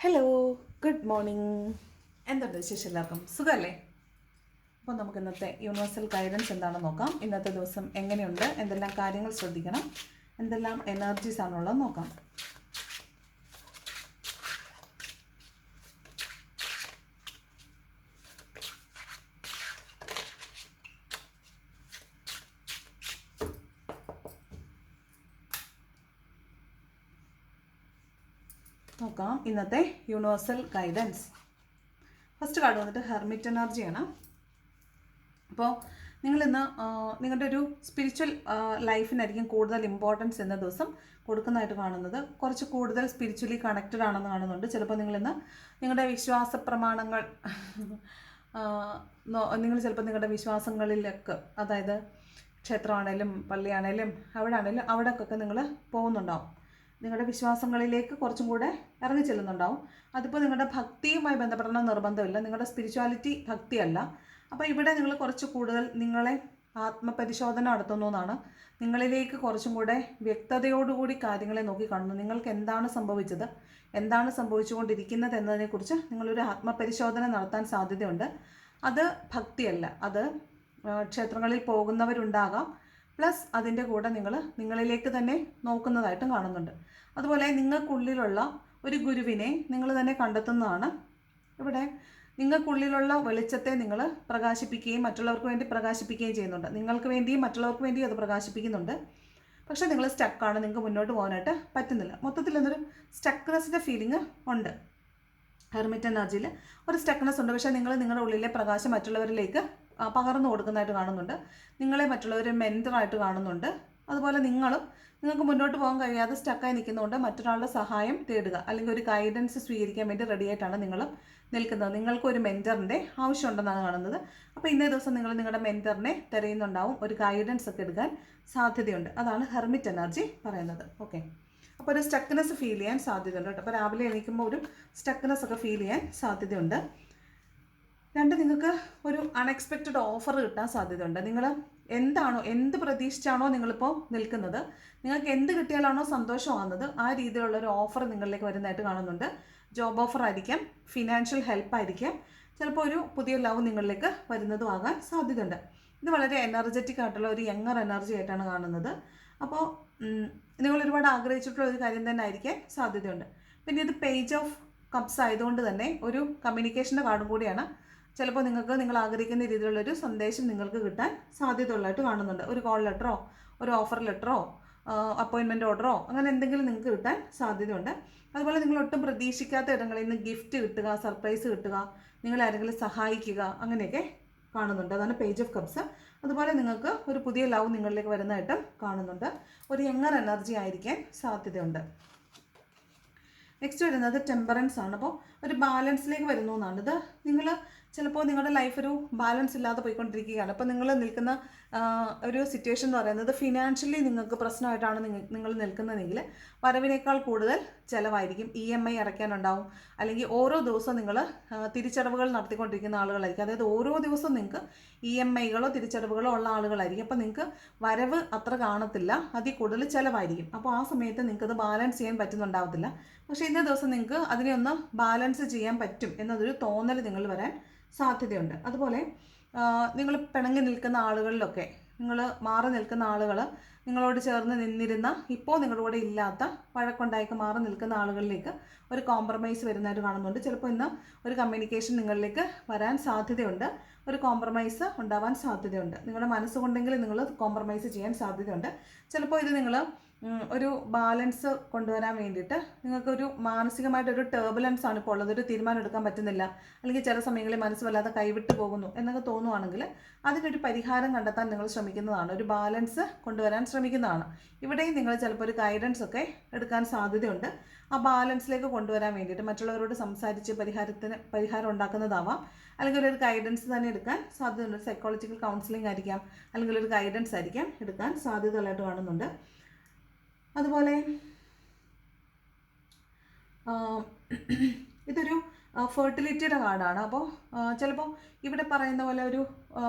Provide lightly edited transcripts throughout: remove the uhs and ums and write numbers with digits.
Hello, good morning. എന്തുണ്ട് വിശേഷം? എല്ലാവർക്കും സുഖമല്ലേ? അപ്പോൾ നമുക്ക് ഇന്നത്തെ യൂണിവേഴ്സൽ ഗൈഡൻസ് എന്താണെന്ന് നോക്കാം. ഇന്നത്തെ ദിവസം എങ്ങനെയുണ്ട്, എന്തെല്ലാം കാര്യങ്ങൾ ശ്രദ്ധിക്കണം, എന്തെല്ലാം എനർജീസ് ആണുള്ളത് നോക്കാം. നോക്കാം ഇന്നത്തെ യൂണിവേഴ്സൽ ഗൈഡൻസ്. ഫസ്റ്റ് കാർഡ് വന്നിട്ട് ഹെർമിറ്റ് എനർജിയാണ്. അപ്പോൾ നിങ്ങളിന്ന് നിങ്ങളുടെ ഒരു സ്പിരിച്വൽ ലൈഫിനായിരിക്കും കൂടുതൽ ഇമ്പോർട്ടൻസ് ഇന്ന ദിവസം കൊടുക്കുന്നതായിട്ട് കാണുന്നത്. കുറച്ച് കൂടുതൽ സ്പിരിച്വലി കണക്റ്റഡ് ആണെന്ന് കാണുന്നുണ്ട്. ചിലപ്പോൾ നിങ്ങളിന്ന് നിങ്ങളുടെ വിശ്വാസ പ്രമാണങ്ങൾ നിങ്ങൾ ചിലപ്പോൾ നിങ്ങളുടെ വിശ്വാസങ്ങളിലൊക്കെ, അതായത് ക്ഷേത്രമാണേലും പള്ളിയാണേലും അവിടേക്കൊക്കെ നിങ്ങൾ പോകുന്നുണ്ടാവും. നിങ്ങളുടെ വിശ്വാസങ്ങളിലേക്ക് കുറച്ചും കൂടെ ഇറങ്ങി ചെല്ലുന്നുണ്ടാവും. അതിപ്പോൾ നിങ്ങളുടെ ഭക്തിയുമായി ബന്ധപ്പെടണം നിർബന്ധമില്ല, നിങ്ങളുടെ സ്പിരിച്വാലിറ്റി ഭക്തിയല്ല. അപ്പോൾ ഇവിടെ നിങ്ങൾ കുറച്ച് കൂടുതൽ നിങ്ങളെ ആത്മപരിശോധന നടത്തുന്നു എന്നാണ്. നിങ്ങളിലേക്ക് കുറച്ചും കൂടെ വ്യക്തതയോടുകൂടി കാര്യങ്ങളെ നോക്കി കാണുന്നു. നിങ്ങൾക്ക് എന്താണ് സംഭവിച്ചത്, എന്താണ് സംഭവിച്ചുകൊണ്ടിരിക്കുന്നത് എന്നതിനെക്കുറിച്ച് നിങ്ങളൊരു ആത്മപരിശോധന നടത്താൻ സാധ്യതയുണ്ട്. അത് ഭക്തിയല്ല, അത് ക്ഷേത്രങ്ങളിൽ പോകുന്നവരുണ്ടാകാം. പ്ലസ് അതിൻ്റെ കൂടെ നിങ്ങളിലേക്ക് തന്നെ നോക്കുന്നതായിട്ടും കാണുന്നുണ്ട്. അതുപോലെ നിങ്ങൾക്കുള്ളിലുള്ള ഒരു ഗുരുവിനെ നിങ്ങൾ തന്നെ കണ്ടെത്തുന്നതാണ്. ഇവിടെ നിങ്ങൾക്കുള്ളിലുള്ള വെളിച്ചത്തെ നിങ്ങൾ പ്രകാശിപ്പിക്കുകയും മറ്റുള്ളവർക്ക് വേണ്ടി പ്രകാശിപ്പിക്കുകയും ചെയ്യുന്നുണ്ട്. നിങ്ങൾക്ക് വേണ്ടിയും മറ്റുള്ളവർക്ക് വേണ്ടിയും അത് പ്രകാശിപ്പിക്കുന്നുണ്ട്. പക്ഷേ നിങ്ങൾ സ്റ്റക്കാണ്, നിങ്ങൾക്ക് മുന്നോട്ട് പോകാനായിട്ട് പറ്റുന്നില്ല. മൊത്തത്തിൽ എന്നൊരു സ്റ്റക്ക്നെസ്സിൻ്റെ ഫീലിംഗ് ഉണ്ട്. ഹെർമിറ്റ് എനർജിയിൽ ഒരു സ്റ്റക്ക്നെസ് ഉണ്ട്. പക്ഷേ നിങ്ങൾ നിങ്ങളുടെ ഉള്ളിലെ പ്രകാശം മറ്റുള്ളവരിലേക്ക് പകർന്നു കൊടുക്കുന്നതായിട്ട് കാണുന്നുണ്ട്. നിങ്ങളെ മറ്റുള്ളവർ മെൻറ്ററായിട്ട് കാണുന്നുണ്ട്. അതുപോലെ നിങ്ങൾക്ക് മുന്നോട്ട് പോകാൻ കഴിയാതെ സ്റ്റക്കായി നിൽക്കുന്നതുകൊണ്ട് മറ്റൊരാളുടെ സഹായം തേടുക, അല്ലെങ്കിൽ ഒരു ഗൈഡൻസ് സ്വീകരിക്കാൻ വേണ്ടി റെഡിയായിട്ടാണ് നിങ്ങൾ നിൽക്കുന്നത്. നിങ്ങൾക്കൊരു മെൻറ്ററിൻ്റെ ആവശ്യമുണ്ടെന്നാണ് കാണുന്നത്. അപ്പോൾ ഇന്നേ ദിവസം നിങ്ങൾ നിങ്ങളുടെ മെൻറ്ററിനെ തിരയുന്നുണ്ടാവും, ഒരു ഗൈഡൻസ് ഒക്കെ എടുക്കാൻ സാധ്യതയുണ്ട്. അതാണ് ഹെർമിറ്റ് എനർജി പറയുന്നത്. ഓക്കെ, അപ്പോൾ ഒരു സ്റ്റക്ക്നെസ് ഫീൽ ചെയ്യാൻ സാധ്യതയുണ്ട് കേട്ടോ. അപ്പോൾ രാവിലെ എണീക്കുമ്പോൾ ഒരു സ്റ്റക്ക്നെസ് ഒക്കെ ഫീൽ ചെയ്യാൻ സാധ്യതയുണ്ട്. നിങ്ങൾക്ക് ഒരു അൺഎക്സ്പെക്റ്റഡ് ഓഫർ കിട്ടാൻ സാധ്യതയുണ്ട്. നിങ്ങൾ എന്ത് പ്രതീക്ഷിച്ചാണോ നിങ്ങളിപ്പോൾ നിൽക്കുന്നത്, നിങ്ങൾക്ക് എന്ത് കിട്ടിയാലാണോ സന്തോഷമാകുന്നത്, ആ രീതിയിലുള്ളൊരു ഓഫർ നിങ്ങളിലേക്ക് വരുന്നതായിട്ട് കാണുന്നുണ്ട്. ജോബ് ഓഫർ ആയിരിക്കാം, ഫിനാൻഷ്യൽ ഹെൽപ്പ് ആയിരിക്കാം, ചിലപ്പോൾ ഒരു പുതിയ ലവ് നിങ്ങളിലേക്ക് വരുന്നതും ആകാൻ സാധ്യതയുണ്ട്. ഇത് വളരെ എനർജറ്റിക് ആയിട്ടുള്ള ഒരു യങ്ങർ എനർജി ആയിട്ടാണ് കാണുന്നത്. അപ്പോൾ നിങ്ങൾ ഒരുപാട് ആഗ്രഹിച്ചിട്ടുള്ള ഒരു കാര്യം തന്നെ ആയിരിക്കാൻ സാധ്യതയുണ്ട്. പിന്നെ ഇത് പേജ് ഓഫ് കപ്സ് ആയതുകൊണ്ട് തന്നെ ഒരു കമ്മ്യൂണിക്കേഷൻ്റെ കാർഡും കൂടിയാണ്. ചിലപ്പോൾ നിങ്ങൾ ആഗ്രഹിക്കുന്ന രീതിയിലുള്ളൊരു സന്ദേശം നിങ്ങൾക്ക് കിട്ടാൻ സാധ്യതയുള്ളതായിട്ട് കാണുന്നുണ്ട്. ഒരു കോൾ ലെറ്ററോ ഒരു ഓഫർ ലെറ്ററോ അപ്പോയിൻമെൻറ്റ് ഓർഡറോ അങ്ങനെ എന്തെങ്കിലും നിങ്ങൾക്ക് കിട്ടാൻ സാധ്യതയുണ്ട്. അതുപോലെ നിങ്ങൾ ഒട്ടും പ്രതീക്ഷിക്കാത്ത ഇടങ്ങളിൽ നിന്ന് ഗിഫ്റ്റ് കിട്ടുക, സർപ്രൈസ് കിട്ടുക, നിങ്ങളാരെങ്കിലും സഹായിക്കുക, അങ്ങനെയൊക്കെ കാണുന്നുണ്ട്. അതാണ് പേജ് ഓഫ് കപ്സ്. അതുപോലെ നിങ്ങൾക്ക് ഒരു പുതിയ ലവ് നിങ്ങളിലേക്ക് വരുന്നതായിട്ടും കാണുന്നുണ്ട്. ഒരു യങ്ങർ എനർജി ആയിരിക്കാൻ സാധ്യതയുണ്ട്. നെക്സ്റ്റ് വരുന്നത് ടെമ്പറൻസ് ആണ്. അപ്പോൾ ഒരു ബാലൻസിലേക്ക് വരുന്നു എന്നാണ്. ഇത് നിങ്ങൾ ചിലപ്പോൾ നിങ്ങളുടെ ലൈഫ് ഒരു ബാലൻസ് ഇല്ലാതെ പോയിക്കൊണ്ടിരിക്കുകയാണ്. അപ്പോൾ നിങ്ങൾ നിൽക്കുന്ന ഒരു സിറ്റുവേഷൻ എന്ന് പറയുന്നത് ഫിനാൻഷ്യലി നിങ്ങൾക്ക് പ്രശ്നമായിട്ടാണ് നിങ്ങൾ നിൽക്കുന്നതെങ്കിൽ വരവിനേക്കാൾ കൂടുതൽ ചിലവായിരിക്കും. EMI അടയ്ക്കാനുണ്ടാവും, അല്ലെങ്കിൽ ഓരോ ദിവസവും നിങ്ങൾ തിരിച്ചടവുകൾ നടത്തിക്കൊണ്ടിരിക്കുന്ന ആളുകളായിരിക്കും. അതായത് ഓരോ ദിവസവും നിങ്ങൾക്ക് EMIകളോ തിരിച്ചടവുകളോ ഉള്ള ആളുകളായിരിക്കും. അപ്പോൾ നിങ്ങൾക്ക് വരവ് അത്ര കാണത്തില്ല, അതിൽ കൂടുതൽ ചിലവായിരിക്കും. അപ്പോൾ ആ സമയത്ത് നിങ്ങൾക്കത് ബാലൻസ് ചെയ്യാൻ പറ്റുന്നുണ്ടാവത്തില്ല. പക്ഷേ ഇന്നേ ദിവസം നിങ്ങൾക്ക് അതിനെ ഒന്ന് ബാലൻസ് ചെയ്യാൻ പറ്റും എന്നതൊരു തോന്നൽ നിങ്ങൾ വരാൻ സാധ്യതയുണ്ട്. അതുപോലെ നിങ്ങൾ പിണങ്ങി നിൽക്കുന്ന ആളുകളിലൊക്കെ, നിങ്ങൾ മാറി നിൽക്കുന്ന ആളുകൾ, നിങ്ങളോട് ചേർന്ന് നിന്നിരുന്ന ഇപ്പോൾ നിങ്ങളുടെ കൂടെ ഇല്ലാത്ത വഴക്കുണ്ടായിക്ക് മാറി നിൽക്കുന്ന ആളുകളിലേക്ക് ഒരു കോംപ്രമൈസ് വരുന്നതായിട്ട് കാണുന്നുണ്ട്. ചിലപ്പോൾ ഇന്ന് ഒരു കമ്മ്യൂണിക്കേഷൻ നിങ്ങളിലേക്ക് വരാൻ സാധ്യതയുണ്ട്, ഒരു കോംപ്രമൈസ് ഉണ്ടാവാൻ സാധ്യതയുണ്ട്. നിങ്ങളുടെ മനസ്സുകൊണ്ടെങ്കിൽ നിങ്ങൾ കോംപ്രമൈസ് ചെയ്യാൻ സാധ്യതയുണ്ട്. ചിലപ്പോൾ ഇത് നിങ്ങൾ ഒരു ബാലൻസ് കൊണ്ടുവരാൻ വേണ്ടിയിട്ട് നിങ്ങൾക്കൊരു മാനസികമായിട്ടൊരു ടേർബുലൻസ് ആണ് ഇപ്പോൾ ഉള്ളത്. ഒരു തീരുമാനം എടുക്കാൻ പറ്റുന്നില്ല, അല്ലെങ്കിൽ ചില സമയങ്ങളിൽ മനസ്സ് വല്ലാതെ കൈവിട്ട് പോകുന്നു എന്നൊക്കെ തോന്നുവാണെങ്കിൽ അതിനൊരു പരിഹാരം കണ്ടെത്താൻ നിങ്ങൾ ശ്രമിക്കുന്നതാണ്, ഒരു ബാലൻസ് കൊണ്ടുവരാൻ ശ്രമിക്കുന്നതാണ്. ഇവിടെയും നിങ്ങൾ ചിലപ്പോൾ ഒരു ഗൈഡൻസ് ഒക്കെ എടുക്കാൻ സാധ്യതയുണ്ട്. ആ ബാലൻസിലേക്ക് കൊണ്ടുവരാൻ വേണ്ടിയിട്ട് മറ്റുള്ളവരോട് സംസാരിച്ച് പരിഹാരം ഉണ്ടാക്കുന്നതാവാം, അല്ലെങ്കിൽ ഒരു ഗൈഡൻസ് തന്നെ എടുക്കാൻ സാധ്യതയുണ്ട്. സൈക്കോളജിക്കൽ കൗൺസിലിംഗ് ആയിരിക്കാം, അല്ലെങ്കിൽ ഒരു ഗൈഡൻസ് ആയിരിക്കാം എടുക്കാൻ സാധ്യതകളായിട്ട് കാണുന്നുണ്ട്. അതുപോലെ ഇതൊരു ഫെർട്ടിലിറ്റിയുടെ കാർഡാണ്. അപ്പോൾ ചിലപ്പോൾ ഇവിടെ പറയുന്ന പോലെ ഒരു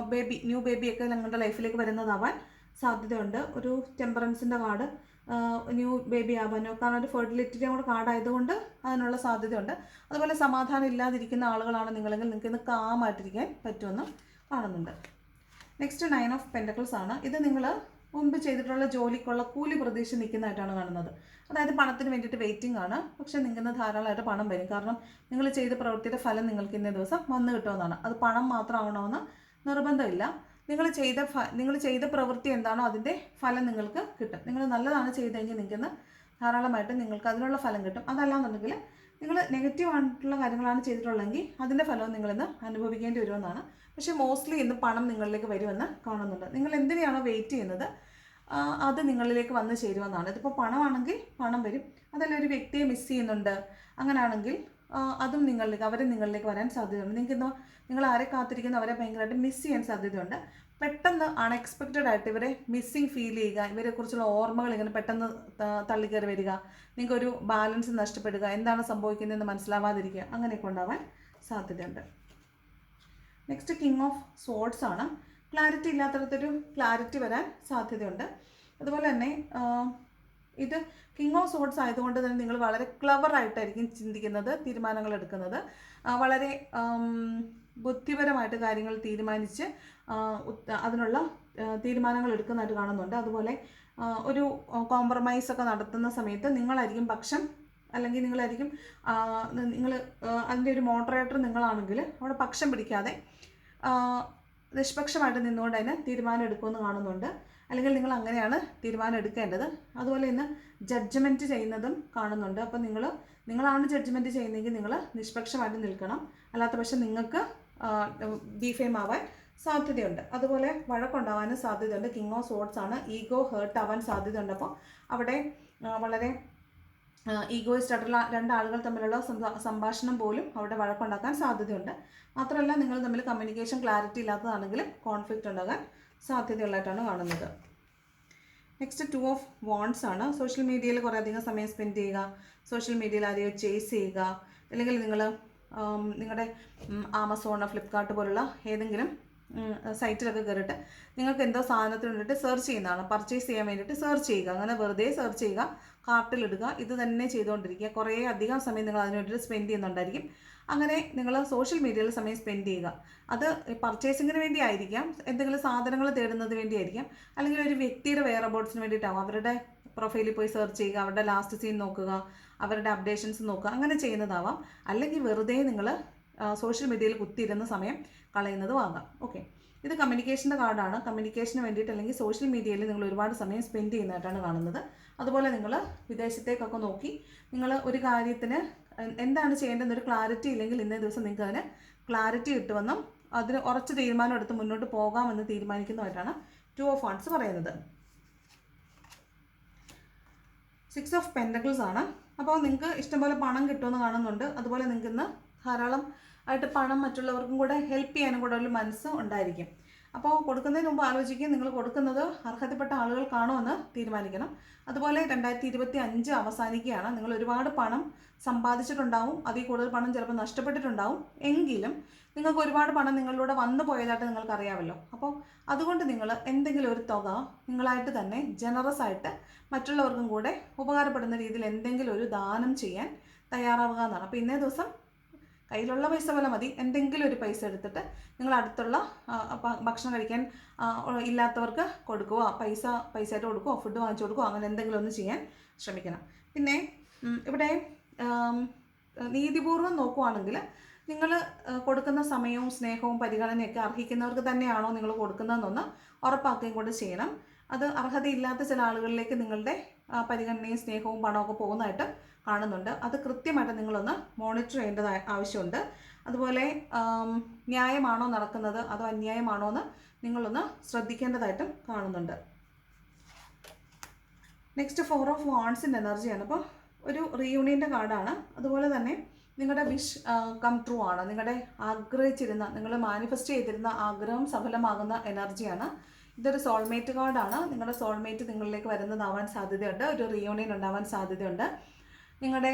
ന്യൂ ബേബിയൊക്കെ നിങ്ങളുടെ ലൈഫിലേക്ക് വരുന്നതാവാൻ സാധ്യതയുണ്ട്. ഒരു ടെമ്പറൻസിൻ്റെ കാർഡ്, ന്യൂ ബേബി ആവാനോ, കാരണം ഒരു ഫെർട്ടിലിറ്റിയുടെ കൂടെ കാർഡായതുകൊണ്ട് അതിനുള്ള സാധ്യതയുണ്ട്. അതുപോലെ സമാധാനം ഇല്ലാതിരിക്കുന്ന ആളുകളാണ് നിങ്ങളെങ്കിൽ നിങ്ങൾക്ക് ഇന്ന് കാമായിട്ടിരിക്കാൻ പറ്റുമെന്ന് കാണുന്നുണ്ട്. നെക്സ്റ്റ് 9 ഓഫ് പെൻറ്റക്കിൾസ് ആണ്. ഇത് നിങ്ങൾ മുമ്പ് ചെയ്തിട്ടുള്ള ജോലിക്കുള്ള കൂലി പ്രതീക്ഷ നിൽക്കുന്നതായിട്ടാണ് കാണുന്നത്. അതായത് പണത്തിന് വേണ്ടിയിട്ട് വെയിറ്റിംഗ് ആണ്. പക്ഷേ നിങ്ങൾക്ക് ധാരാളമായിട്ട് പണം വരും. കാരണം നിങ്ങൾ ചെയ്ത പ്രവൃത്തിയുടെ ഫലം നിങ്ങൾക്ക് ഇന്നേ ദിവസം വന്നു കിട്ടുമെന്നാണ്. അത് പണം മാത്രമാവണമെന്ന് നിർബന്ധമില്ല. നിങ്ങൾ ചെയ്ത പ്രവൃത്തി എന്താണോ അതിൻ്റെ ഫലം നിങ്ങൾക്ക് കിട്ടും. നിങ്ങൾ നല്ലതാണ് ചെയ്തെങ്കിൽ നിങ്ങൾക്ക് ധാരാളമായിട്ട് നിങ്ങൾക്ക് അതിനുള്ള ഫലം കിട്ടും. അതല്ലാന്നുണ്ടെങ്കിൽ നിങ്ങൾ നെഗറ്റീവ് ആയിട്ടുള്ള കാര്യങ്ങളാണ് ചെയ്തിട്ടുള്ളതെങ്കിൽ അതിൻ്റെ ഫലവും നിങ്ങളിന്ന് അനുഭവിക്കേണ്ടി വരുമെന്നാണ്. പക്ഷേ മോസ്റ്റ്ലി ഇന്ന് പണം നിങ്ങളിലേക്ക് വരുമെന്ന് കാണുന്നുണ്ട്. നിങ്ങൾ എന്തിനെയാണോ വെയിറ്റ് ചെയ്യുന്നത് അത് നിങ്ങളിലേക്ക് വന്ന് ചേരുമെന്നാണ്. ഇതിപ്പോൾ പണമാണെങ്കിൽ പണം വരും. അതല്ല ഒരു വ്യക്തിയെ മിസ് ചെയ്യുന്നുണ്ട്, അങ്ങനെയാണെങ്കിൽ അതും അവരെ നിങ്ങളിലേക്ക് വരാൻ സാധ്യതയുണ്ട്. നിങ്ങൾ ആരെ കാത്തിരിക്കുന്ന അവരെ ഭയങ്കരമായിട്ട് മിസ് ചെയ്യാൻ സാധ്യതയുണ്ട്. പെട്ടെന്ന് അൺഎക്സ്പെക്റ്റഡ് ആയിട്ട് ഇവരെ മിസ്സിങ് ഫീൽ ചെയ്യുക, ഇവരെക്കുറിച്ചുള്ള ഓർമ്മകൾ ഇങ്ങനെ പെട്ടെന്ന് തള്ളിക്കയറി വരിക, നിങ്ങൾക്കൊരു ബാലൻസ് നഷ്ടപ്പെടുക, എന്താണ് സംഭവിക്കുന്നതെന്ന് മനസ്സിലാവാതിരിക്കുക, അങ്ങനെയൊക്കെ ഉണ്ടാവാൻ സാധ്യതയുണ്ട്. നെക്സ്റ്റ് കിങ് ഓഫ് സോർഡ്സ് ആണ്. ക്ലാരിറ്റി ഇല്ലാത്തടത്തൊരു ക്ലാരിറ്റി വരാൻ സാധ്യതയുണ്ട്. അതുപോലെ തന്നെ ഇത് കിങ് ഓഫ് സോർഡ്സ് ആയതുകൊണ്ട് തന്നെ നിങ്ങൾ വളരെ ക്ലവറായിട്ടായിരിക്കും ചിന്തിക്കുന്നത്, തീരുമാനങ്ങൾ എടുക്കുന്നത്. വളരെ ബുദ്ധിപരമായിട്ട് കാര്യങ്ങൾ തീരുമാനിച്ച് അതിനുള്ള തീരുമാനങ്ങൾ എടുക്കുന്നതായിട്ട് കാണുന്നുണ്ട്. അതുപോലെ ഒരു കോംപ്രമൈസൊക്കെ നടത്തുന്ന സമയത്ത് നിങ്ങളായിരിക്കും പക്ഷം, അല്ലെങ്കിൽ നിങ്ങളായിരിക്കും അതിൻ്റെ ഒരു മോഡറേറ്റർ നിങ്ങളാണെങ്കിൽ അവിടെ പക്ഷം പിടിക്കാതെ നിഷ്പക്ഷമായിട്ട് നിന്നുകൊണ്ട് അതിന് തീരുമാനം എടുക്കുമെന്ന് കാണുന്നുണ്ട്. അല്ലെങ്കിൽ നിങ്ങൾ അങ്ങനെയാണ് തീരുമാനം എടുക്കേണ്ടത്. അതുപോലെ ഇന്ന് ജഡ്ജ്മെൻറ്റ് ചെയ്യുന്നതും കാണുന്നുണ്ട്. അപ്പോൾ നിങ്ങളാണ് ജഡ്ജ്മെൻറ്റ് ചെയ്യുന്നതെങ്കിൽ നിങ്ങൾ നിഷ്പക്ഷമായിട്ട് നിൽക്കണം. അല്ലാത്ത പക്ഷം നിങ്ങൾക്ക് ഡിഫെയിം ആവാൻ സാധ്യതയുണ്ട്. അതുപോലെ വഴക്കുണ്ടാവാനും സാധ്യതയുണ്ട്. കിങ് ഓഫ് സോർഡ്സ് ആണ്. ഈഗോ ഹേർട്ട് ആവാൻ സാധ്യതയുണ്ട്. അപ്പോൾ അവിടെ വളരെ ഈഗോയിസ്റ്റ് ആയിട്ടുള്ള രണ്ടാളുകൾ തമ്മിലുള്ള സംഭാഷണം പോലും അവിടെ വഴക്കുണ്ടാക്കാൻ സാധ്യതയുണ്ട്. മാത്രമല്ല നിങ്ങൾ തമ്മിൽ കമ്മ്യൂണിക്കേഷൻ ക്ലാരിറ്റി ഇല്ലാത്തതാണെങ്കിൽ കോൺഫ്ലിക്റ്റ് ഉണ്ടാകാൻ സാധ്യതയുള്ളതായിട്ടാണ് കാണുന്നത്. നെക്സ്റ്റ് 2 ഓഫ് വാണ്ട്സ് ആണ്. സോഷ്യൽ മീഡിയയിൽ കുറേ അധികം സമയം സ്പെൻഡ് ചെയ്യുക, സോഷ്യൽ മീഡിയയിൽ ആരെയോ ചേസ് ചെയ്യുക, അല്ലെങ്കിൽ നിങ്ങൾ നിങ്ങളുടെ ആമസോൺ, ഫ്ലിപ്കാർട്ട് പോലുള്ള ഏതെങ്കിലും സൈറ്റിലൊക്കെ കയറിയിട്ട് നിങ്ങൾക്ക് എന്തോ സാധനത്തിന് വേണ്ടിയിട്ട് സെർച്ച് ചെയ്യുന്നതാണ്, പർച്ചേസ് ചെയ്യാൻ വേണ്ടിയിട്ട് സെർച്ച് ചെയ്യുക. അങ്ങനെ വെറുതെ സെർച്ച് ചെയ്യുക, കാർട്ടിലിടുക, ഇത് തന്നെ ചെയ്തുകൊണ്ടിരിക്കുക. കുറേ അധികം സമയം നിങ്ങൾ അതിന് വേണ്ടിയിട്ട് സ്പെൻഡ് ചെയ്യുന്നുണ്ടായിരിക്കും. അങ്ങനെ നിങ്ങൾ സോഷ്യൽ മീഡിയയിൽ സമയം സ്പെൻഡ് ചെയ്യുക. അത് പർച്ചേസിങ്ങിന് വേണ്ടി ആയിരിക്കാം, എന്തെങ്കിലും സാധനങ്ങൾ തേടുന്നത് വേണ്ടിയായിരിക്കാം, അല്ലെങ്കിൽ ഒരു വ്യക്തിയുടെ വെയറബോട്ട്സിന് വേണ്ടിയിട്ടാവും. അവരുടെ പ്രൊഫൈലിൽ പോയി സെർച്ച് ചെയ്യുക, അവരുടെ ലാസ്റ്റ് സീൻ നോക്കുക, അവരുടെ അപ്ഡേഷൻസ് നോക്കുക, അങ്ങനെ ചെയ്യുന്നതാവാം. അല്ലെങ്കിൽ വെറുതെ നിങ്ങൾ സോഷ്യൽ മീഡിയയിൽ കുത്തിയിരുന്ന സമയം കളയുന്നതും ആകാം. ഓക്കെ, ഇത് കമ്മ്യൂണിക്കേഷൻ്റെ കാർഡാണ്. കമ്മ്യൂണിക്കേഷന് വേണ്ടിയിട്ട് അല്ലെങ്കിൽ സോഷ്യൽ മീഡിയയിൽ നിങ്ങൾ ഒരുപാട് സമയം സ്പെൻഡ് ചെയ്യുന്നതായിട്ടാണ് കാണുന്നത്. അതുപോലെ നിങ്ങൾ വിദേശത്തേക്കൊക്കെ നോക്കി നിങ്ങൾ ഒരു കാര്യത്തിന് എന്താണ് ചെയ്യേണ്ടതെന്നൊരു ക്ലാരിറ്റി ഇല്ലെങ്കിൽ ഇന്നേ ദിവസം നിങ്ങൾക്ക് അതിന് ക്ലാരിറ്റി കിട്ടുമെന്നും അതിന് ഉറച്ച തീരുമാനം എടുത്ത് മുന്നോട്ട് പോകാമെന്ന് തീരുമാനിക്കുന്നതായിട്ടാണ് 2 ഓഫ് വാണ്ട്സ് പറയുന്നത്. 6 ഓഫ് പെൻറ്റക്കിൾസ് ആണ്. അപ്പോൾ നിങ്ങൾക്ക് ഇഷ്ടംപോലെ പണം കിട്ടുമെന്ന് കാണുന്നുണ്ട്. അതുപോലെ നിങ്ങൾക്ക് ഇന്ന് ധാരാളം ആയിട്ട് പണം മറ്റുള്ളവർക്കും കൂടെ ഹെൽപ്പ് ചെയ്യാനും കൂടെ ഒരു മനസ്സ് ഉണ്ടായിരിക്കും. അപ്പോൾ കൊടുക്കുന്നതിന് മുമ്പ് ആലോചിക്കുക, നിങ്ങൾ കൊടുക്കുന്നത് അർഹതപ്പെട്ട ആളുകൾക്കാണോ എന്ന് തീരുമാനിക്കണം. അതുപോലെ 2025 അവസാനിക്കുകയാണ്. നിങ്ങൾ ഒരുപാട് പണം സമ്പാദിച്ചിട്ടുണ്ടാവും, അതിൽ കൂടുതൽ പണം ചിലപ്പോൾ നഷ്ടപ്പെട്ടിട്ടുണ്ടാവും. എങ്കിലും നിങ്ങൾക്ക് ഒരുപാട് പണം നിങ്ങളിലൂടെ വന്നു പോയതായിട്ട് നിങ്ങൾക്കറിയാമല്ലോ. അപ്പോൾ അതുകൊണ്ട് നിങ്ങൾ എന്തെങ്കിലും ഒരു തുക നിങ്ങളായിട്ട് തന്നെ ജനറസ് ആയിട്ട് മറ്റുള്ളവർക്കും കൂടെ ഉപകാരപ്പെടുന്ന രീതിയിൽ എന്തെങ്കിലും ഒരു ദാനം ചെയ്യാൻ തയ്യാറാവുക എന്നാണ്. അപ്പോൾ ഇന്നേ ദിവസം കയ്യിലുള്ള പൈസ പോലെ മതി, എന്തെങ്കിലും ഒരു പൈസ എടുത്തിട്ട് നിങ്ങൾ അടുത്തുള്ള ഭക്ഷണം കഴിക്കാൻ ഇല്ലാത്തവർക്ക് കൊടുക്കുക, പൈസയായിട്ട് കൊടുക്കുക, ഫുഡ് വാങ്ങിച്ചു കൊടുക്കുക, അങ്ങനെ എന്തെങ്കിലും ഒന്ന് ചെയ്യാൻ ശ്രമിക്കണം. പിന്നെ ഇവിടെ നീതിപൂർവ്വം നോക്കുകയാണെങ്കിൽ നിങ്ങൾ കൊടുക്കുന്ന സമയവും സ്നേഹവും പരിഗണനയൊക്കെ അർഹിക്കുന്നവർക്ക് തന്നെയാണോ നിങ്ങൾ കൊടുക്കുന്നതെന്നൊന്ന് ഉറപ്പാക്കുകയും കൂടെ ചെയ്യണം. അത് അർഹതയില്ലാത്ത ചില ആളുകളിലേക്ക് നിങ്ങളുടെ പരിഗണനയും സ്നേഹവും പണമൊക്കെ പോകുന്നതായിട്ട് കാണുന്നുണ്ട്. അത് കൃത്യമായിട്ട് നിങ്ങളൊന്ന് മോണിറ്റർ ചെയ്യേണ്ടത് ആവശ്യമുണ്ട്. അതുപോലെ ന്യായമാണോ നടക്കുന്നത് അതോ അന്യായമാണോ എന്ന് നിങ്ങളൊന്ന് ശ്രദ്ധിക്കേണ്ടതായിട്ടും കാണുന്നുണ്ട്. നെക്സ്റ്റ് 4 ഓഫ് വാണ്ട്സിൻ്റെ എനർജിയാണ്. അപ്പോൾ ഒരു റീയൂണിയൻ്റെ കാർഡാണ്. അതുപോലെ തന്നെ നിങ്ങളുടെ വിഷ് കം ട്രൂ ആണ്. നിങ്ങളുടെ ആഗ്രഹിച്ചിരുന്ന, നിങ്ങൾ മാനിഫെസ്റ്റ് ചെയ്തിരുന്ന ആഗ്രഹം സഫലമാകുന്ന എനർജിയാണ്. ഇതൊരു സോൾമേറ്റ് കാർഡാണ്. നിങ്ങളുടെ സോൾമേറ്റ് നിങ്ങളിലേക്ക് വരുന്നതാവാൻ സാധ്യതയുണ്ട്. ഒരു റീയൂണിയൻ ഉണ്ടാവാൻ സാധ്യതയുണ്ട്. നിങ്ങളുടെ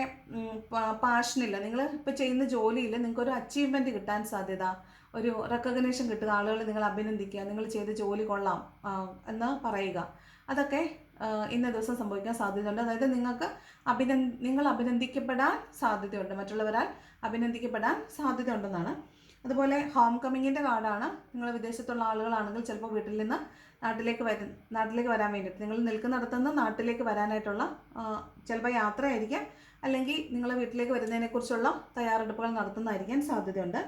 പാഷനില്ല, നിങ്ങൾ ഇപ്പോൾ ചെയ്യുന്ന ജോലിയിൽ നിങ്ങൾക്കൊരു അച്ചീവ്മെൻറ്റ് കിട്ടാൻ സാധ്യത, ഒരു റെക്കഗ്നേഷൻ കിട്ടുക, ആളുകൾ നിങ്ങൾ അഭിനന്ദിക്കുക, നിങ്ങൾ ചെയ്ത ജോലി കൊള്ളാം എന്ന് പറയുക, അതൊക്കെ ഇന്ന ദിവസം സംഭവിക്കാൻ സാധ്യതയുണ്ട്. അതായത് നിങ്ങൾ അഭിനന്ദിക്കപ്പെടാൻ സാധ്യതയുണ്ട്, മറ്റുള്ളവരാൽ അഭിനന്ദിക്കപ്പെടാൻ സാധ്യതയുണ്ടെന്നാണ്. അതുപോലെ ഹോം കമ്മിങ്ങിൻ്റെ കാർഡാണ്. നിങ്ങൾ വിദേശത്തുള്ള ആളുകളാണെങ്കിൽ ചിലപ്പോൾ വീട്ടിൽ നിന്ന് നാട്ടിലേക്ക് വരാൻ വേണ്ടിയിട്ട്, നിങ്ങൾ നിൽക്കുന്നിടത്തു നിന്ന് നാട്ടിലേക്ക് വരാനായിട്ടുള്ള ചിലപ്പോൾ യാത്രയായിരിക്കാം, അല്ലെങ്കിൽ നിങ്ങൾ വീട്ടിലേക്ക് വരുന്നതിനെക്കുറിച്ചുള്ള തയ്യാറെടുപ്പുകൾ നടത്തുന്നതായിരിക്കാൻ സാധ്യതയുണ്ട്.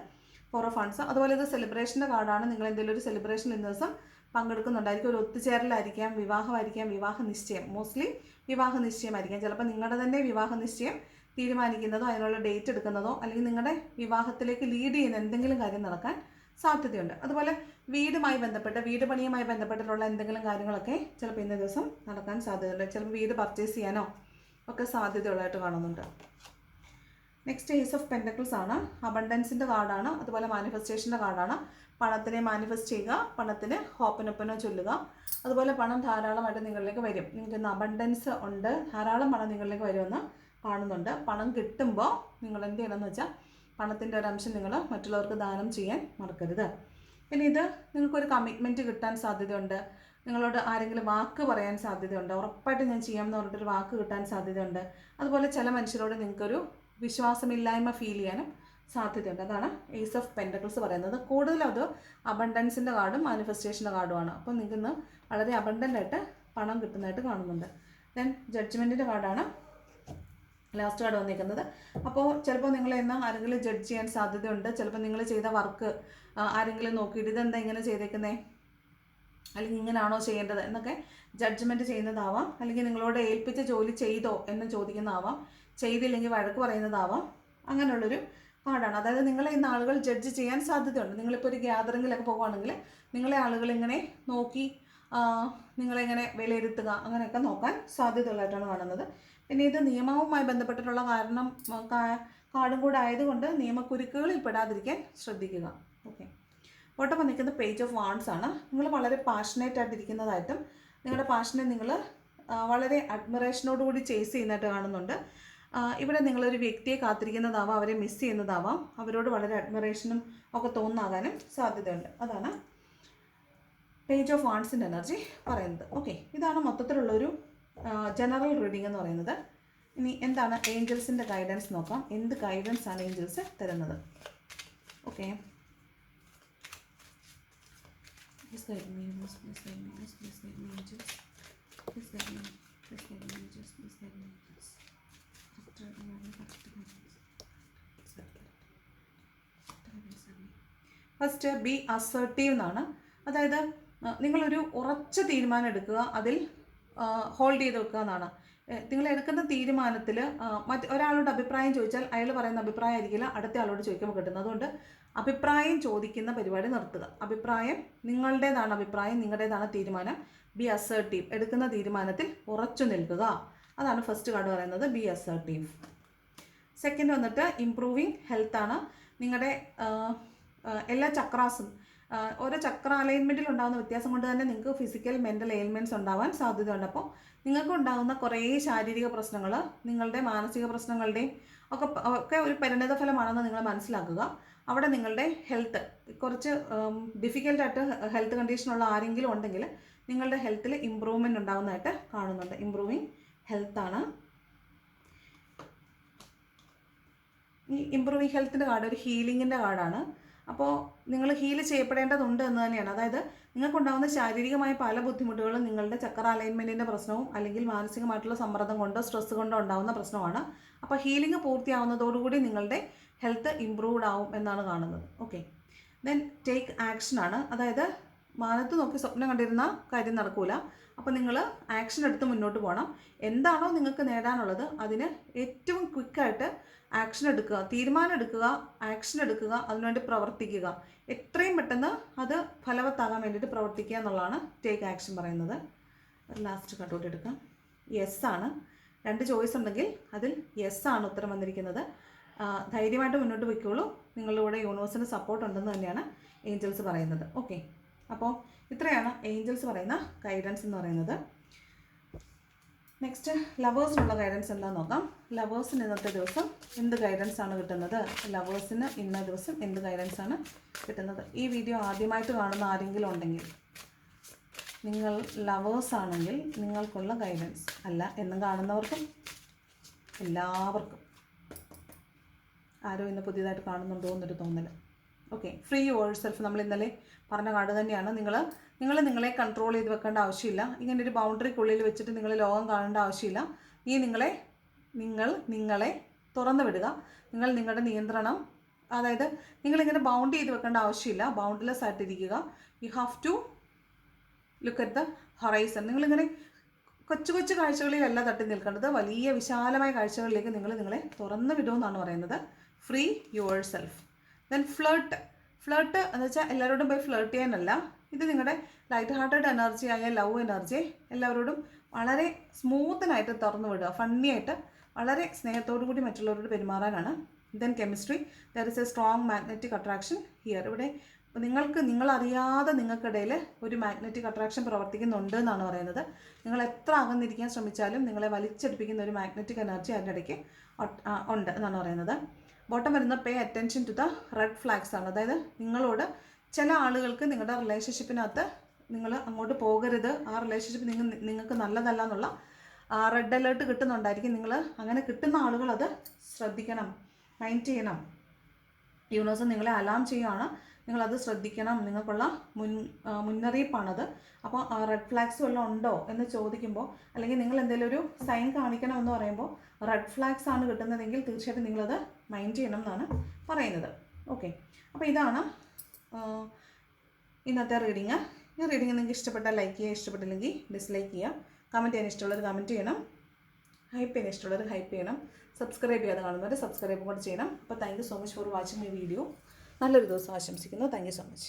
4 ഓഫ് വൺസ്. അതുപോലെ ഇത് സെലിബ്രേഷൻ്റെ കാർഡാണ്. നിങ്ങൾ എന്തെങ്കിലും ഒരു സെലിബ്രേഷൻ ഇന്ന ദിവസം പങ്കെടുക്കുന്നുണ്ടായിരിക്കും. ഒരു ഒത്തുചേരലായിരിക്കാം, വിവാഹമായിരിക്കാം, വിവാഹ നിശ്ചയം. മോസ്റ്റ്ലി വിവാഹ നിശ്ചയമായിരിക്കാം. ചിലപ്പോൾ നിങ്ങളുടെ തന്നെ വിവാഹ നിശ്ചയം തീരുമാനിക്കുന്നതോ അതിനുള്ള ഡേറ്റ് എടുക്കുന്നതോ അല്ലെങ്കിൽ നിങ്ങളുടെ വിവാഹത്തിലേക്ക് ലീഡ് ചെയ്യുന്ന എന്തെങ്കിലും കാര്യം നടക്കാൻ സാധ്യതയുണ്ട്. അതുപോലെ വീട് പണിയുമായി ബന്ധപ്പെട്ടിട്ടുള്ള എന്തെങ്കിലും കാര്യങ്ങളൊക്കെ ചിലപ്പോൾ ഇന്ന ദിവസം നടക്കാൻ സാധ്യതയുണ്ട്. ചിലപ്പോൾ വീട് പർച്ചേസ് ചെയ്യാനോ ഒക്കെ സാധ്യതയുള്ളതായിട്ട് കാണുന്നുണ്ട്. നെക്സ്റ്റ് ഏസ് ഓഫ് പെൻറ്റക്കിൾസ് ആണ്. അബണ്ടൻസിൻ്റെ കാർഡാണ്. അതുപോലെ മാനിഫെസ്റ്റേഷൻ്റെ കാർഡാണ്. പണത്തിനെ മാനിഫെസ്റ്റ് ചെയ്യുക, പണത്തിന് ഹോപ്പനൊപ്പനോ ചൊല്ലുക. അതുപോലെ പണം ധാരാളമായിട്ട് നിങ്ങളിലേക്ക് വരും. നിങ്ങൾക്ക് ഇന്ന് അബണ്ടൻസ് ഉണ്ട്, ധാരാളം പണം നിങ്ങളിലേക്ക് വരുമെന്ന് കാണുന്നുണ്ട്. പണം കിട്ടുമ്പോൾ നിങ്ങൾ എന്ത് ചെയ്യണമെന്ന് വെച്ചാൽ പണത്തിൻ്റെ ഒരംശം നിങ്ങൾ മറ്റുള്ളവർക്ക് ദാനം ചെയ്യാൻ മറക്കരുത്. പിന്നെ ഇത് നിങ്ങൾക്കൊരു കമ്മിറ്റ്മെൻറ്റ് കിട്ടാൻ സാധ്യതയുണ്ട്. നിങ്ങളോട് ആരെങ്കിലും വാക്ക് പറയാൻ സാധ്യതയുണ്ട്. ഉറപ്പായിട്ട് ഞാൻ ചെയ്യാമെന്ന് പറഞ്ഞിട്ടൊരു വാക്ക് കിട്ടാൻ സാധ്യതയുണ്ട്. അതുപോലെ ചില മനുഷ്യരോട് നിങ്ങൾക്കൊരു വിശ്വാസമില്ലായ്മ ഫീൽ ചെയ്യാനും സാധ്യതയുണ്ട്. അതാണ് ഏസ് ഓഫ് പെൻറ്റക്കിൾസ് പറയുന്നത്. കൂടുതലും അത് അബണ്ടൻസിൻ്റെ കാർഡും മാനിഫെസ്റ്റേഷൻ്റെ കാർഡുമാണ്. അപ്പോൾ നിങ്ങൾക്ക് ഇന്ന് വളരെ അബണ്ടൻ്റായിട്ട് പണം കിട്ടുന്നതായിട്ട് കാണുന്നുണ്ട്. ദെൻ ജഡ്ജ്മെൻറ്റിൻ്റെ കാർഡാണ് ലാസ്റ്റ് കാർഡ് വന്നിരിക്കുന്നത്. അപ്പോൾ ചിലപ്പോൾ നിങ്ങളെ ഇന്ന് ആരെങ്കിലും ജഡ്ജ് ചെയ്യാൻ സാധ്യതയുണ്ട്. ചിലപ്പോൾ നിങ്ങൾ ചെയ്ത വർക്ക് ആരെങ്കിലും നോക്കിയിട്ട് ഇതെന്താ ഇങ്ങനെ ചെയ്തേക്കുന്നേ, അല്ലെങ്കിൽ ഇങ്ങനെയാണോ ചെയ്യേണ്ടത് എന്നൊക്കെ ജഡ്ജ്മെൻറ്റ് ചെയ്യുന്നതാവാം. അല്ലെങ്കിൽ നിങ്ങളോട് ഏൽപ്പിച്ച ജോലി ചെയ്തോ എന്ന് ചോദിക്കുന്നതാവാം. ചെയ്തില്ലെങ്കിൽ വഴക്ക് പറയുന്നതാവാം. അങ്ങനെയുള്ളൊരു കാർഡാണ്. അതായത് നിങ്ങളെ ഇന്ന് ആളുകൾ ജഡ്ജ് ചെയ്യാൻ സാധ്യതയുണ്ട്. നിങ്ങളിപ്പോൾ ഒരു ഗ്യാതറിങ്ങിലൊക്കെ പോകുകയാണെങ്കിൽ നിങ്ങളെ ആളുകൾ ഇങ്ങനെ നോക്കി നിങ്ങളെങ്ങനെ വിലയിരുത്തുക അങ്ങനെയൊക്കെ നോക്കാൻ സാധ്യതയുള്ളതായിട്ടാണ് കാണുന്നത്. പിന്നെ ഇത് നിയമവുമായി ബന്ധപ്പെട്ടിട്ടുള്ള കാർഡും കൂടെ ആയതുകൊണ്ട് നിയമക്കുരുക്കുകളിൽ പെടാതിരിക്കാൻ ശ്രദ്ധിക്കുക. ഓക്കെ. ഓട്ടം വന്നിരിക്കുന്ന പേജ് ഓഫ് വാൺസ് ആണ്. നിങ്ങൾ വളരെ പാഷനേറ്റ് ആയിട്ടിരിക്കുന്നതായിട്ടും നിങ്ങളുടെ പാഷനെ നിങ്ങൾ വളരെ അഡ്മിറേഷനോടുകൂടി ചേസ് ചെയ്യുന്നതായിട്ട് കാണുന്നുണ്ട്. ഇവിടെ നിങ്ങളൊരു വ്യക്തിയെ കാത്തിരിക്കുന്നതാവാം, അവരെ മിസ് ചെയ്യുന്നതാവാം, അവരോട് വളരെ അഡ്മിറേഷനും ഒക്കെ തോന്നാകാനും സാധ്യതയുണ്ട്. അതാണ് പേജ് ഓഫ് വാൺസിൻ്റെ എനർജി പറയുന്നത്. ഓക്കെ, ഇതാണ് മൊത്തത്തിലുള്ളൊരു ജനറൽ റീഡിംഗ് എന്ന് പറയുന്നത്. ഇനി എന്താണ് ഏഞ്ചൽസിൻ്റെ ഗൈഡൻസ് നോക്കാം. എന്ത് ഗൈഡൻസ് ആണ് ഏഞ്ചൽസ് തരുന്നത്? ഓക്കെ, ഫസ്റ്റ് ബി അസർട്ടീവ് എന്നാണ്. അതായത് നിങ്ങളൊരു ഉറച്ച തീരുമാനം എടുക്കുക, അതിൽ ഹോൾഡ് ചെയ്ത് വെക്കുക എന്നാണ്. നിങ്ങൾ എടുക്കുന്ന തീരുമാനത്തിൽ ഒരാളോട് അഭിപ്രായം ചോദിച്ചാൽ അയാൾ പറയുന്ന അഭിപ്രായം ആയിരിക്കില്ല അടുത്ത ആളോട് ചോദിക്കുമ്പോൾ കിട്ടുന്നത്. അതുകൊണ്ട് അഭിപ്രായം ചോദിക്കുന്ന പരിപാടി നിർത്തുക. അഭിപ്രായം നിങ്ങളുടേതാണ്, അഭിപ്രായം നിങ്ങളുടേതാണ് തീരുമാനം. ബി അസർട്ടീവ്, എടുക്കുന്ന തീരുമാനത്തിൽ ഉറച്ചു നിൽക്കുക. അതാണ് ഫസ്റ്റ് കാർഡ് പറയുന്നത്, ബി അസർട്ടീവ്. സെക്കൻഡ് വന്നിട്ട് ഇംപ്രൂവിങ് ഹെൽത്ത് ആണ്. നിങ്ങളുടെ എല്ലാ ചക്രാസും ഓരോ ചക്ര അലൈൻമെൻറ്റിൽ ഉണ്ടാകുന്ന വ്യത്യാസം കൊണ്ട് തന്നെ നിങ്ങൾക്ക് ഫിസിക്കൽ മെൻ്റൽ എയിൽമെൻറ്റ്സ് ഉണ്ടാവാൻ സാധ്യതയുണ്ട്. അപ്പോൾ നിങ്ങൾക്ക് ഉണ്ടാകുന്ന കുറേ ശാരീരിക പ്രശ്നങ്ങൾ നിങ്ങളുടെ മാനസിക പ്രശ്നങ്ങളുടെയും ഒക്കെ ഒരു പരിണിത ഫലമാണെന്ന് നിങ്ങൾ മനസ്സിലാക്കുക. അവിടെ നിങ്ങളുടെ ഹെൽത്ത് കുറച്ച് ഡിഫിക്കൽട്ടായിട്ട് ഹെൽത്ത് കണ്ടീഷനുള്ള ആരെങ്കിലും ഉണ്ടെങ്കിൽ നിങ്ങളുടെ ഹെൽത്തിൽ ഇമ്പ്രൂവ്മെൻറ്റ് ഉണ്ടാകുന്നതായിട്ട് കാണുന്നുണ്ട്. ഇമ്പ്രൂവിങ് ഹെൽത്താണ്. ഈ ഇമ്പ്രൂവിങ് ഹെൽത്തിൻ്റെ കാർഡ് ഒരു ഹീലിങ്ങിൻ്റെ കാർഡാണ്. അപ്പോൾ നിങ്ങൾ ഹീൽ ചെയ്യപ്പെടേണ്ടതുണ്ട് എന്ന് തന്നെയാണ്. അതായത് നിങ്ങൾക്കുണ്ടാകുന്ന ശാരീരികമായ പല ബുദ്ധിമുട്ടുകളും നിങ്ങളുടെ ചക്ര അലൈൻമെൻറ്റിൻ്റെ പ്രശ്നവും അല്ലെങ്കിൽ മാനസികമായിട്ടുള്ള സമ്മർദ്ദം കൊണ്ടോ സ്ട്രെസ് കൊണ്ടോ ഉണ്ടാകുന്ന പ്രശ്നമാണ്. അപ്പോൾ ഹീലിംഗ് പൂർത്തിയാവുന്നതോടുകൂടി നിങ്ങളുടെ ഹെൽത്ത് ഇമ്പ്രൂവ്ഡ് ആവും എന്നാണ് കാണുന്നത്. ഓക്കെ, ദെൻ ടേക്ക് ആക്ഷനാണ്. അതായത് മാനത്ത് നോക്കി സ്വപ്നം കണ്ടിരുന്ന കാര്യം നടക്കൂല. അപ്പോൾ നിങ്ങൾ ആക്ഷൻ എടുത്ത് മുന്നോട്ട് പോകണം. എന്താണോ നിങ്ങൾക്ക് നേടാനുള്ളത് അതിന് ഏറ്റവും ക്വിക്കായിട്ട് ആക്ഷൻ എടുക്കുക, തീരുമാനം എടുക്കുക, ആക്ഷൻ എടുക്കുക, അതിനുവേണ്ടി പ്രവർത്തിക്കുക. എത്രയും പെട്ടെന്ന് അത് ഫലവത്താകാൻ വേണ്ടിയിട്ട് പ്രവർത്തിക്കുക എന്നുള്ളതാണ് ടേക്ക് ആക്ഷൻ പറയുന്നത്. ലാസ്റ്റ് കട്ടൗട്ട് എടുക്കാം. യെസ് ആണ്. 2 ചോയ്സ് ഉണ്ടെങ്കിൽ അതിൽ യെസ് ആണ് ഉത്തരം വന്നിരിക്കുന്നത്. ധൈര്യമായിട്ട് മുന്നോട്ട് പോയിക്കോളൂ. നിങ്ങളുടെ കൂടെ യൂണിവേഴ്സിന് സപ്പോർട്ട് ഉണ്ടെന്ന് തന്നെയാണ് ഏഞ്ചൽസ് പറയുന്നത്. ഓക്കെ, അപ്പോൾ ഇത്രയാണ് ഏഞ്ചൽസ് പറയുന്ന ഗൈഡൻസ് എന്ന് പറയുന്നത്. നെക്സ്റ്റ് ലവേഴ്സിനുള്ള ഗൈഡൻസ് എന്താണെന്ന് നോക്കാം. ലവേഴ്സിന് ഇന്നത്തെ ദിവസം എന്ത് ഗൈഡൻസ് ആണ് കിട്ടുന്നത്? ലവേഴ്സിന് ഇന്ന ദിവസം എന്ത് ഗൈഡൻസ് ആണ് കിട്ടുന്നത്? ഈ വീഡിയോ ആദ്യമായിട്ട് കാണുന്ന ആരെങ്കിലും ഉണ്ടെങ്കിൽ നിങ്ങൾ ലവേഴ്സ് ആണെങ്കിൽ നിങ്ങൾക്കുള്ള ഗൈഡൻസ്. അല്ല എന്നും കാണുന്നവർക്കും എല്ലാവർക്കും. ആരോ ഇന്ന് പുതിയതായിട്ട് കാണുന്നുണ്ടോ എന്നൊരു തോന്നൽ. ഓക്കെ, ഫ്രീ യുവർ സെൽഫ് നമ്മൾ ഇന്നലെ പറഞ്ഞ കാർഡ് തന്നെയാണ്. നിങ്ങൾ നിങ്ങളെ കൺട്രോൾ ചെയ്ത് വെക്കേണ്ട ആവശ്യമില്ല. ഇങ്ങനെ ഒരു ബൗണ്ടറിക്കുള്ളിൽ വെച്ചിട്ട് നിങ്ങൾ ലോകം കാണേണ്ട ആവശ്യമില്ല. നിങ്ങളെ തുറന്നു വിടുക. നിങ്ങളുടെ നിയന്ത്രണം, അതായത് നിങ്ങളിങ്ങനെ ബൗണ്ട് ചെയ്ത് വെക്കേണ്ട ആവശ്യമില്ല. ബൗണ്ട്ലെസ് ആയിട്ടിരിക്കുക. You have to look at the horizon. നിങ്ങളിങ്ങനെ കൊച്ചു കൊച്ചു കാഴ്ചകളിലല്ല തട്ടി നിൽക്കേണ്ടത്. വലിയ വിശാലമായ കാഴ്ചകളിലേക്ക് നിങ്ങളെ തുറന്നു വിടുമെന്നാണ് പറയുന്നത്. Free your self. Then flirt എന്ന് വെച്ചാൽ എല്ലാവരോടും പോയി ഫ്ലേർട്ട് ചെയ്യാനല്ല. ഇത് നിങ്ങളുടെ ലൈറ്റ് ഹാർട്ടഡ് എനർജി ആയ ലവ് എനർജി എല്ലാവരോടും വളരെ സ്മൂത്തനായിട്ട് തുറന്നു വിടുക. ഫണ്ണിയായിട്ട് വളരെ സ്നേഹത്തോടു കൂടി മറ്റുള്ളവരോട് പെരുമാറാനാണ്. Then chemistry. There is a strong magnetic attraction here. ഇവിടെ നിങ്ങളറിയാതെ നിങ്ങൾക്കിടയിൽ ഒരു മാഗ്നറ്റിക് അട്രാക്ഷൻ പ്രവർത്തിക്കുന്നുണ്ട് എന്നാണ് പറയുന്നത്. നിങ്ങൾ എത്ര അകന്നിരിക്കാൻ ശ്രമിച്ചാലും നിങ്ങളെ വലിച്ചെടുപ്പിക്കുന്ന ഒരു മാഗ്നറ്റിക് എനർജി അതിൻ്റെ ഇടയ്ക്ക് ഉണ്ട് എന്നാണ് പറയുന്നത്. ബോട്ടം വരുന്ന pay attention to the red flags ആണ്. അതായത് നിങ്ങളോട് ചില ആളുകൾക്ക് നിങ്ങളുടെ റിലേഷൻഷിപ്പിനകത്ത് നിങ്ങൾ അങ്ങോട്ട് പോകരുത്, ആ റിലേഷൻഷിപ്പ് നിങ്ങൾക്ക് നല്ലതല്ല എന്നുള്ള റെഡ് അലേർട്ട് കിട്ടുന്നുണ്ടായിരിക്കും. നിങ്ങൾ അങ്ങനെ കിട്ടുന്ന ആളുകൾ അത് ശ്രദ്ധിക്കണം, മൈൻഡ് ചെയ്യണം. യൂണിവേഴ്സ് നിങ്ങളെ അലാം ചെയ്യുകയാണ്, നിങ്ങളത് ശ്രദ്ധിക്കണം, നിങ്ങൾക്കുള്ള മുന്നറിയിപ്പാണത്. അപ്പോൾ റെഡ് ഫ്ലാഗ്സ് വല്ലതും ഉണ്ടോ എന്ന് ചോദിക്കുമ്പോൾ, അല്ലെങ്കിൽ നിങ്ങൾ എന്തെങ്കിലും ഒരു സൈൻ കാണിക്കണം എന്ന് പറയുമ്പോൾ റെഡ് ഫ്ലാഗ്സ് ആണ് കിട്ടുന്നതെങ്കിൽ തീർച്ചയായിട്ടും നിങ്ങളത് മൈൻഡ് ചെയ്യണം എന്നാണ് പറയുന്നത്. ഓക്കെ, അപ്പോൾ ഇതാണ് ഇന്നത്തെ റീഡിങ്. ഈ റീഡിങ് നിങ്ങൾക്ക് ഇഷ്ടപ്പെട്ടാൽ ലൈക്ക് ചെയ്യുക, ഇഷ്ടപ്പെട്ടില്ലെങ്കിൽ ഡിസ്ലൈക്ക് ചെയ്യുക. കമൻറ്റ് ചെയ്യാൻ ഇഷ്ടമുള്ളവർ കമൻറ്റ് ചെയ്യണം, ഹൈപ്പ് ചെയ്യാൻ ഇഷ്ടമുള്ളവർ ഹൈപ്പ് ചെയ്യണം, സബ്സ്ക്രൈബ് ചെയ്യാതെ കാണുന്നവർ സബ്സ്ക്രൈബ് കൂടെ ചെയ്യണം. അപ്പോൾ thank you so much for watching my video. നല്ലൊരു ദിവസം ആശംസിക്കുന്നു. Thank you so much.